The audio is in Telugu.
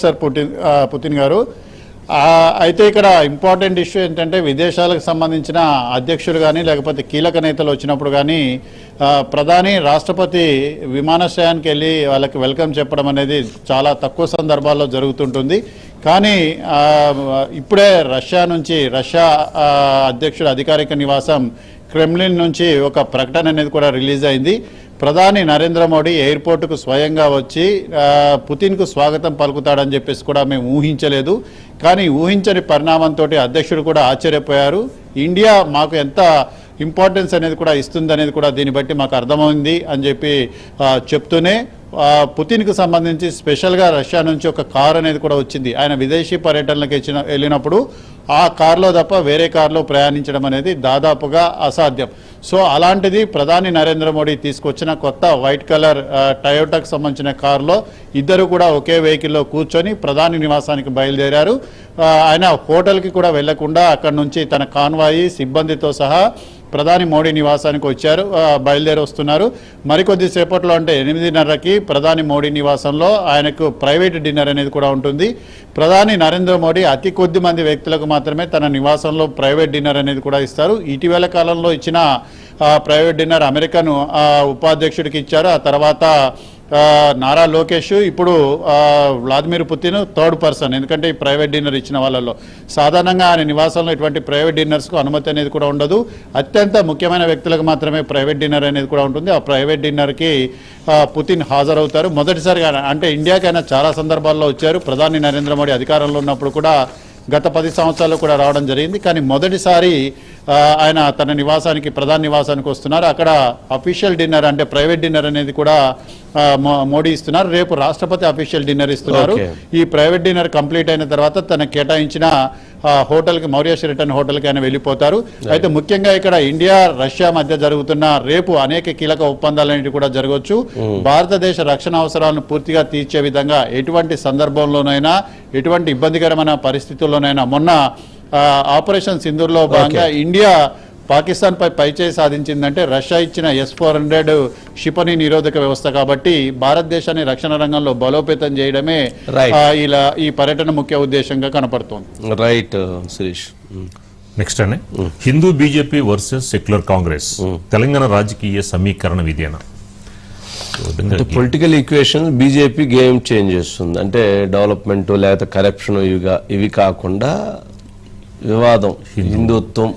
సార్ పుతిన్ గారు అయితే ఇక్కడ ఇంపార్టెంట్ ఇష్యూ ఏంటంటే విదేశాలకు సంబంధించిన అధ్యక్షులు కానీ లేకపోతే కీలక నేతలు వచ్చినప్పుడు కానీ ప్రధాని రాష్ట్రపతి విమానాశ్రయానికి వెళ్ళి వాళ్ళకి వెల్కమ్ చెప్పడం అనేది చాలా తక్కువ సందర్భాల్లో జరుగుతుంటుంది. కానీ ఇప్పుడే రష్యా అధ్యక్షుడు అధికారిక నివాసం క్రెమ్లిన్ నుంచి ఒక ప్రకటన అనేది కూడా రిలీజ్ అయింది. ప్రధాని నరేంద్ర మోడీ ఎయిర్పోర్టుకు స్వయంగా వచ్చి పుతిన్కు స్వాగతం పలుకుతాడని చెప్పేసి కూడా మేము ఊహించలేదు. కానీ ఊహించని పరిణామంతో అధ్యక్షుడు కూడా ఆశ్చర్యపోయారు. ఇండియా మాకు ఎంత ఇంపార్టెన్స్ అనేది కూడా ఇస్తుంది అనేది కూడా దీన్ని బట్టి మాకు అర్థమైంది అని చెప్పి చెప్తూనే పుతిన్కు సంబంధించి స్పెషల్గా రష్యా నుంచి ఒక కారు అనేది కూడా వచ్చింది. ఆయన విదేశీ పర్యటనలకు వెళ్ళినప్పుడు ఆ కారులో తప్ప వేరే కారులో ప్రయాణించడం అనేది దాదాపుగా అసాధ్యం. సో అలాంటిది ప్రధాని నరేంద్ర మోడీ తీసుకొచ్చిన కొత్త వైట్ కలర్ టయోటాకు సంబంధించిన కారులో ఇద్దరు కూడా ఒకే వెహికల్లో కూర్చొని ప్రధాని నివాసానికి బయలుదేరారు. ఆయన హోటల్కి కూడా వెళ్లకుండా అక్కడి నుంచి తన కాన్వాయి సిబ్బందితో సహా ప్రధాని మోడీ నివాసానికి వచ్చారు, బయలుదేరి వస్తున్నారు. మరికొద్ది సేపట్లో అంటే 8:30కి ప్రధాని మోడీ నివాసంలో ఆయనకు ప్రైవేట్ డిన్నర్ అనేది కూడా ఉంటుంది. ప్రధాని నరేంద్ర మోడీ అతి కొద్ది మంది వ్యక్తులకు మాత్రమే తన నివాసంలో ప్రైవేట్ డిన్నర్ అనేది కూడా ఇస్తారు. ఇటీవల కాలంలో ఇచ్చిన ప్రైవేట్ డిన్నర్ అమెరికన్ ఉపాధ్యక్షుడికి ఇచ్చారు. ఆ తర్వాత నారా లోకేష్, ఇప్పుడు వ్లాదిమిర్ పుతిన్ థర్డ్ పర్సన్. ఎందుకంటే ఈ ప్రైవేట్ డిన్నర్ ఇచ్చిన వాళ్ళలో సాధారణంగా ఆయన నివాసంలో ఇటువంటి ప్రైవేట్ డిన్నర్స్కు అనుమతి అనేది కూడా ఉండదు. అత్యంత ముఖ్యమైన వ్యక్తులకు మాత్రమే ప్రైవేట్ డిన్నర్ అనేది కూడా ఉంటుంది. ఆ ప్రైవేట్ డిన్నర్కి పుతిన్ హాజరవుతారు. మొదటిసారిగా అంటే ఇండియాకైనా చాలా సందర్భాల్లో వచ్చారు. ప్రధాని నరేంద్ర మోడీ అధికారంలో ఉన్నప్పుడు కూడా గత 10 సంవత్సరాలు కూడా రావడం జరిగింది. కానీ మొదటిసారి ఆయన తన నివాసానికి ప్రధాని నివాసానికి వస్తున్నారు. అక్కడ అఫీషియల్ డిన్నర్ అంటే ప్రైవేట్ డిన్నర్ అనేది కూడా మోడీ ఇస్తున్నారు. రేపు రాష్ట్రపతి అఫీషియల్ డిన్నర్ ఇస్తున్నారు. ఈ ప్రైవేట్ డిన్నర్ కంప్లీట్ అయిన తర్వాత తన కేటాయించిన హోటల్కి మౌర్య షెరటన్ హోటల్కి ఆయన వెళ్ళిపోతారు. అయితే ముఖ్యంగా ఇక్కడ ఇండియా రష్యా మధ్య జరుగుతున్న రేపు అనేక కీలక ఒప్పందాలు అనేవి కూడా జరగవచ్చు. భారతదేశ రక్షణ అవసరాలను పూర్తిగా తీర్చే విధంగా ఎటువంటి సందర్భంలోనైనా ఎటువంటి ఇబ్బందికరమైన పరిస్థితుల్లోనైనా మొన్న ఆపరేషన్ సింధూర్లో భాగంగా ఇండియా పాకిస్తాన్ పై పైచేయి సాధించిందంటే రష్యా ఇచ్చిన S-400 క్షిపణి నిరోధక వ్యవస్థ. కాబట్టి భారతదేశాన్ని రక్షణ రంగంలో బలోపేతం చేయడమే ఇలా ఈ పర్యటన ముఖ్య ఉద్దేశంగా కనపడుతోంది. రైట్ శిరీష్. నెక్స్ట్ అనే Hindu BJP versus secular Congress Telangana రాజకీయ సమీకరణ విధేన political equation BJP game change చేస్తుంది. అంటే డెవలప్మెంట్ లేకపోతే కరప్షన్ ఇవి కాకుండా వివాదం, హిందుత్వం